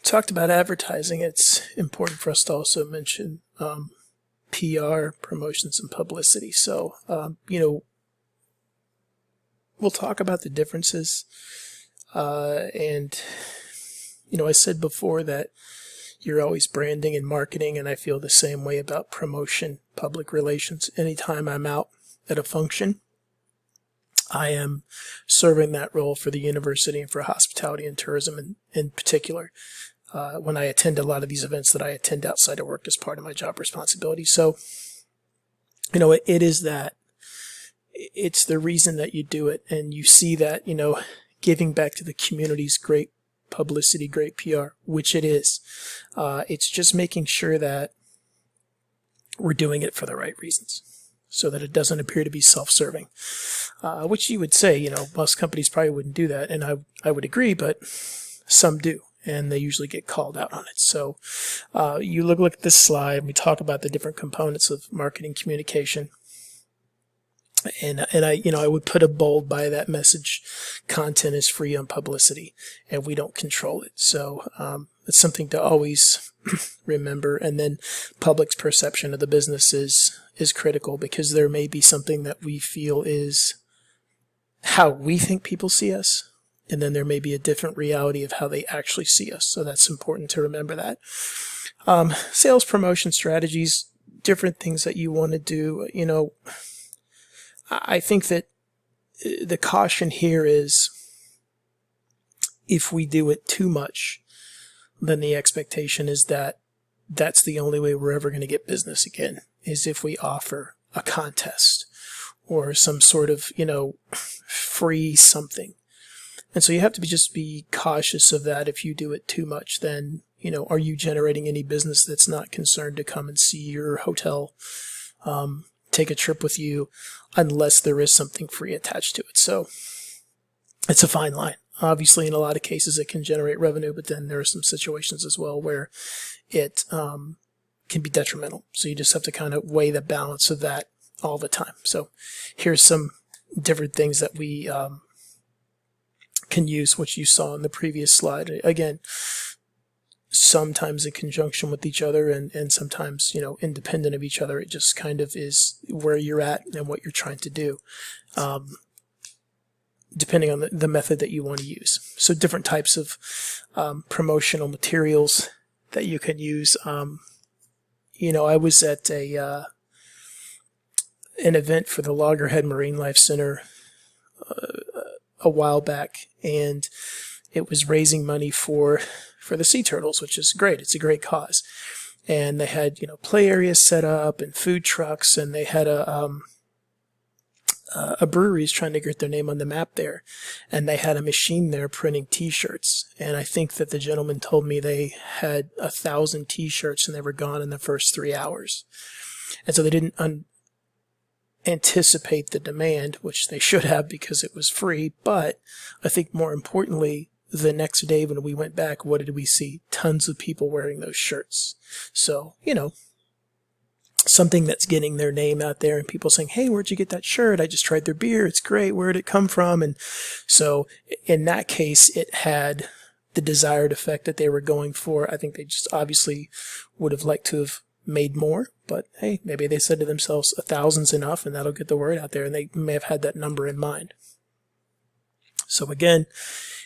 talked about advertising, it's important for us to also mention PR, promotions, and publicity. So, we'll talk about the differences. And, I said before that you're always branding and marketing, and I feel the same way about promotion, public relations. Anytime I'm out at a function, I am serving that role for the university and for hospitality and tourism in particular. When I attend a lot of these events that I attend outside of work as part of my job responsibility. So, it is that. It's the reason that you do it. And you see that, giving back to the community's great publicity, great PR, which it is. It's just making sure that we're doing it for the right reasons so that it doesn't appear to be self-serving, which you would say, most companies probably wouldn't do that. And I would agree, but some do. And they usually get called out on it. So you look at this slide, and we talk about the different components of marketing communication. And I would put a bold by that message. Content is free on publicity, and we don't control it. So it's something to always remember. And then public's perception of the business is critical, because there may be something that we feel is how we think people see us, and then there may be a different reality of how they actually see us. So that's important to remember that. Sales promotion strategies, different things that you want to do, I think that the caution here is if we do it too much, then the expectation is that that's the only way we're ever going to get business again, is if we offer a contest or some sort of, free something. And so you have to just be cautious of that. If you do it too much, then, are you generating any business that's not concerned to come and see your hotel, take a trip with you, unless there is something free attached to it. So it's a fine line. Obviously, in a lot of cases, it can generate revenue, but then there are some situations as well where it can be detrimental. So you just have to kind of weigh the balance of that all the time. So here's some different things that we can use, which you saw in the previous slide. Again, sometimes in conjunction with each other and sometimes, independent of each other. It just kind of is where you're at and what you're trying to do, depending on the method that you want to use. So different types of promotional materials that you can use. I was at an event for the Loggerhead Marine Life Center a while back, and it was raising money for the sea turtles, which is great. It's a great cause. And they had, play areas set up and food trucks, and they had a breweries trying to get their name on the map there. And they had a machine there printing T-shirts. And I think that the gentleman told me they had 1,000 T-shirts and they were gone in the first 3 hours. And so they didn't anticipate the demand, which they should have because it was free. But I think more importantly, the next day when we went back, what did we see? Tons of people wearing those shirts. So, something that's getting their name out there and people saying, hey, where'd you get that shirt? I just tried their beer. It's great. Where'd it come from? And so in that case, it had the desired effect that they were going for. I think they just obviously would have liked to have made more, but hey, maybe they said to themselves, 1,000's enough and that'll get the word out there. And they may have had that number in mind. So again,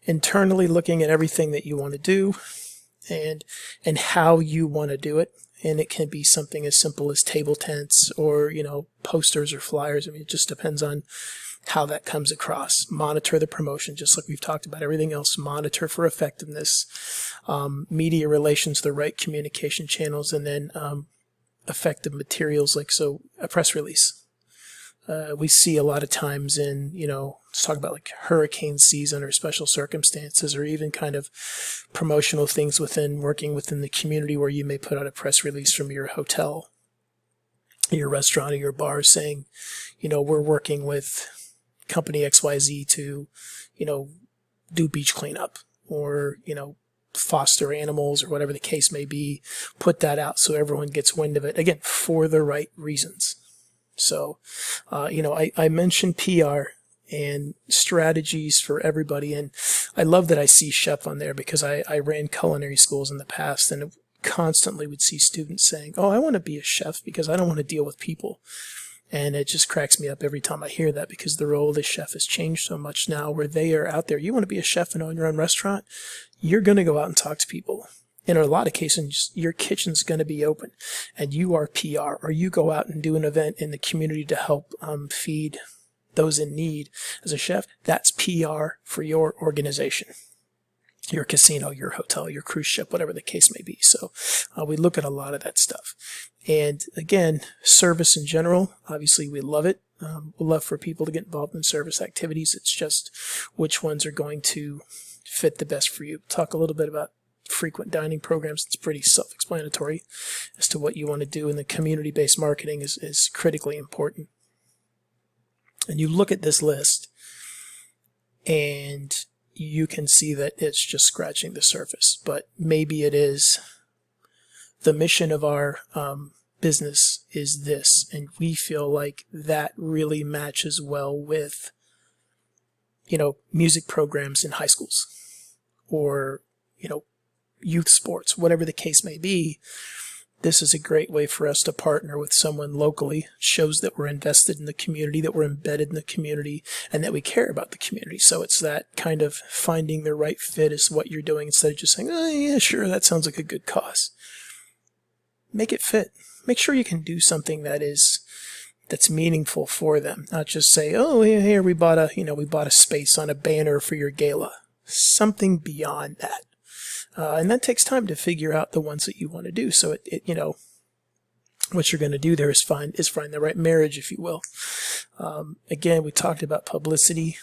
internally looking at everything that you want to do and how you want to do it. And it can be something as simple as table tents or, posters or flyers. I mean, it just depends on how that comes across. Monitor the promotion, just like we've talked about everything else. Monitor for effectiveness, media relations, the right communication channels, and then effective materials like a press release. We see a lot of times in, let's talk about like hurricane season or special circumstances, or even kind of promotional things working within the community where you may put out a press release from your hotel, your restaurant, or your bar saying, we're working with company XYZ to, do beach cleanup or, foster animals or whatever the case may be. Put that out so everyone gets wind of it, again, for the right reasons. So, I mentioned PR and strategies for everybody. And I love that I see chef on there, because I ran culinary schools in the past, and constantly would see students saying, oh, I want to be a chef because I don't want to deal with people. And it just cracks me up every time I hear that, because the role of the chef has changed so much now, where they are out there. You want to be a chef and own your own restaurant, you're going to go out and talk to people. In a lot of cases, your kitchen's going to be open, and you are PR, or you go out and do an event in the community to help feed those in need. As a chef, that's PR for your organization, your casino, your hotel, your cruise ship, whatever the case may be. So we look at a lot of that stuff. And again, service in general, obviously we love it. We love for people to get involved in service activities. It's just which ones are going to fit the best for you. Talk a little bit about frequent dining programs. It's pretty self-explanatory as to what you want to do, and the community-based marketing is critically important. And you look at this list, and you can see that it's just scratching the surface, but maybe it is. The mission of our business is this, and we feel like that really matches well with, music programs in high schools, or, youth sports, whatever the case may be. This is a great way for us to partner with someone locally. It shows that we're invested in the community, that we're embedded in the community, and that we care about the community. So it's that kind of finding the right fit is what you're doing, instead of just saying, oh, yeah, sure, that sounds like a good cause. Make it fit. Make sure you can do something that's meaningful for them. Not just say, oh, here we bought a space on a banner for your gala. Something beyond that. And that takes time to figure out the ones that you want to do. So what you're going to do there is find the right marriage, if you will. Again, we talked about publicity,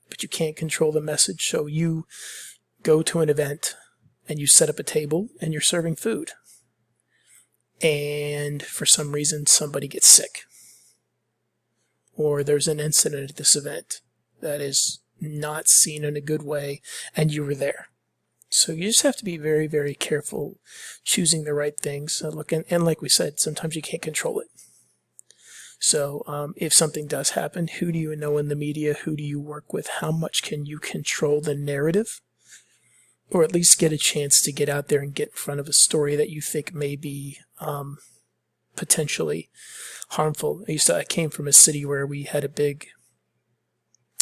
but you can't control the message. So you go to an event and you set up a table and you're serving food. And for some reason, somebody gets sick, or there's an incident at this event that is not seen in a good way, and you were there. So you just have to be very, very careful choosing the right things. And like we said, sometimes you can't control it. So if something does happen, who do you know in the media? Who do you work with? How much can you control the narrative? Or at least get a chance to get out there and get in front of a story that you think may be potentially harmful. I came from a city where we had a big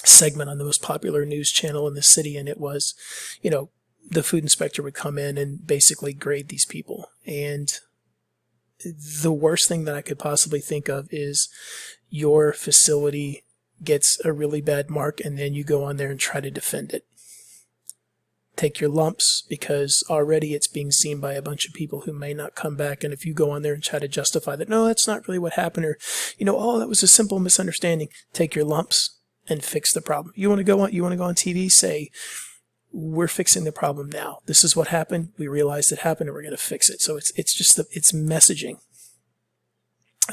segment on the most popular news channel in the city, and it was, the food inspector would come in and basically grade these people. And the worst thing that I could possibly think of is your facility gets a really bad mark, and then you go on there and try to defend it. Take your lumps, because already it's being seen by a bunch of people who may not come back. And if you go on there and try to justify that, no, that's not really what happened, or, oh, that was a simple misunderstanding, take your lumps and fix the problem. You want to go on TV, say, we're fixing the problem now. This is what happened. We realized it happened, and we're going to fix it. So it's just it's messaging.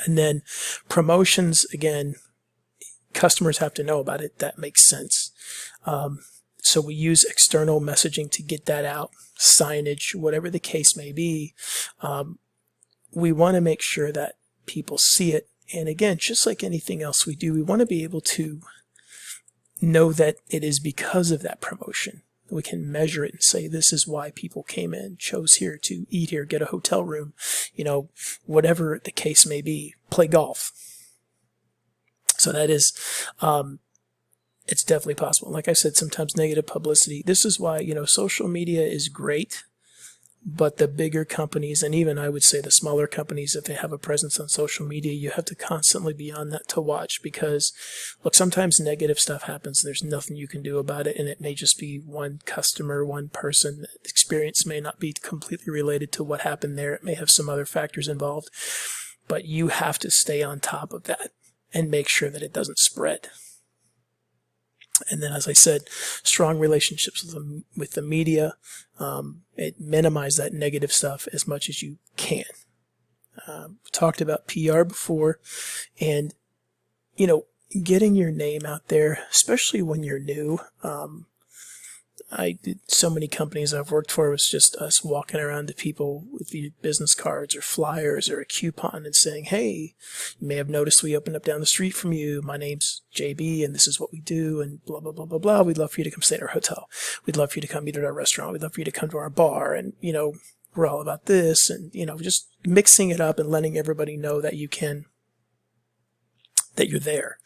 And then promotions, again, customers have to know about it. That makes sense. So we use external messaging to get that out, signage, whatever the case may be. We want to make sure that people see it. And again, just like anything else we do, we want to be able to know that it is because of that promotion. We can measure it and say, this is why people came in, chose here to eat here, get a hotel room, whatever the case may be, play golf. So that is, it's definitely possible. Like I said, sometimes negative publicity. This is why, social media is great, but the bigger companies, and even I would say the smaller companies, if they have a presence on social media, you have to constantly be on that to watch, because look, sometimes negative stuff happens. There's nothing you can do about it. And it may just be one customer, one person. The experience may not be completely related to what happened there. It may have some other factors involved, but you have to stay on top of that and make sure that it doesn't spread. And then, as I said, strong relationships with the media. Minimize that negative stuff as much as you can. Talked about PR before, and, getting your name out there, especially when you're new. I did so many companies I've worked for, it was just us walking around to people with the business cards or flyers or a coupon and saying, hey, you may have noticed we opened up down the street from you. My name's JB and this is what we do and blah, blah, blah, blah, blah. We'd love for you to come stay at our hotel. We'd love for you to come eat at our restaurant. We'd love for you to come to our bar. And, we're all about this. And, just mixing it up and letting everybody know that that you're there.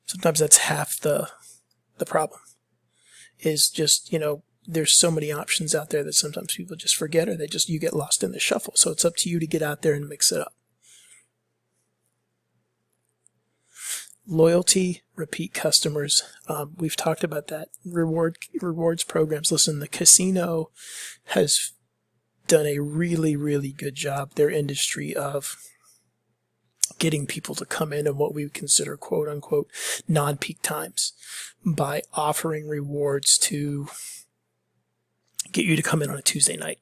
Sometimes that's half the problem. Is just, there's so many options out there that sometimes people just forget, or you get lost in the shuffle. So it's up to you to get out there and mix it up. Loyalty, repeat customers. We've talked about that. Rewards programs. Listen, the casino has done a really, really good job, their industry, of getting people to come in what we would consider quote unquote non-peak times by offering rewards to get you to come in on a Tuesday night,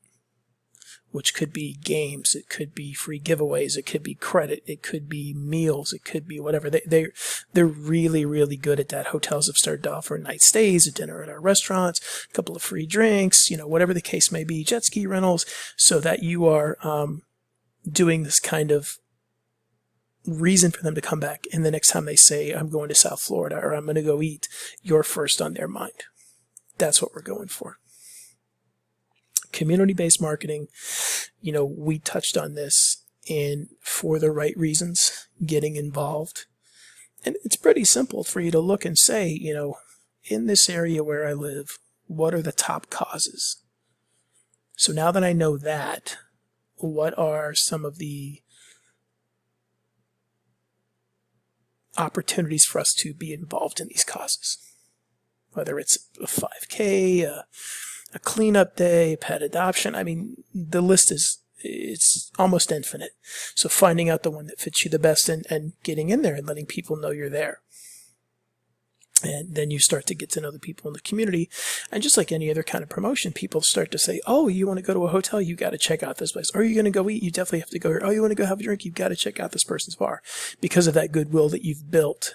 which could be games, it could be free giveaways, it could be credit, it could be meals, it could be whatever. They're really, really good at that. Hotels have started to offer night stays, a dinner at our restaurants, a couple of free drinks, whatever the case may be, jet ski rentals, so that you are doing this kind of reason for them to come back. And the next time they say, I'm going to South Florida or I'm going to go eat, you're first on their mind. That's what we're going for. Community-based marketing, we touched on this, and for the right reasons, getting involved. And it's pretty simple for you to look and say, in this area where I live, what are the top causes? So now that I know that, what are some of the opportunities for us to be involved in these causes? Whether it's a 5K, a cleanup day, pet adoption. I mean, the list it's almost infinite. So finding out the one that fits you the best and getting in there and letting people know you're there. And then you start to get to know the people in the community. And just like any other kind of promotion, people start to say, oh, you want to go to a hotel? You got to check out this place. Or are you going to go eat? You definitely have to go here. Oh, you want to go have a drink? You've got to check out this person's bar, because of that goodwill that you've built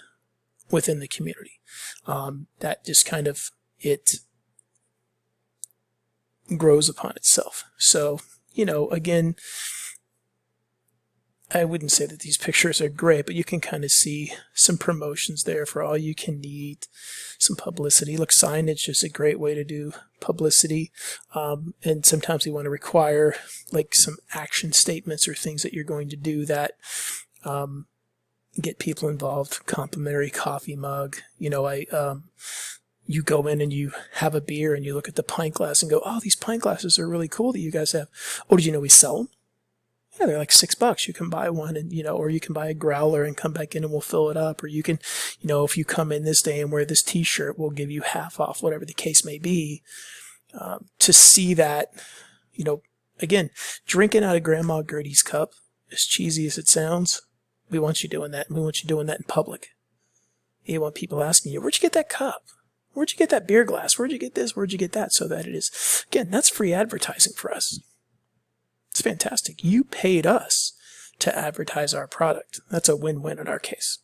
within the community. That just kind of, it grows upon itself. So, again, I wouldn't say that these pictures are great, but you can kind of see some promotions there for all you can eat, some publicity. Look, signage is a great way to do publicity. And sometimes you want to require like some action statements or things that you're going to do that get people involved. Complimentary coffee mug. You go in and you have a beer and you look at the pint glass and go, oh, these pint glasses are really cool that you guys have. Oh, did you know we sell them? Yeah, they're like $6. You can buy one and, or you can buy a growler and come back in and we'll fill it up. Or you can, if you come in this day and wear this t-shirt, we'll give you half off, whatever the case may be. To see that, again, drinking out of Grandma Gertie's cup, as cheesy as it sounds, we want you doing that. And we want you doing that in public. You want people asking you, where'd you get that cup? Where'd you get that beer glass? Where'd you get this? Where'd you get that? So that it is, again, that's free advertising for us. It's fantastic. You paid us to advertise our product. That's a win-win in our case.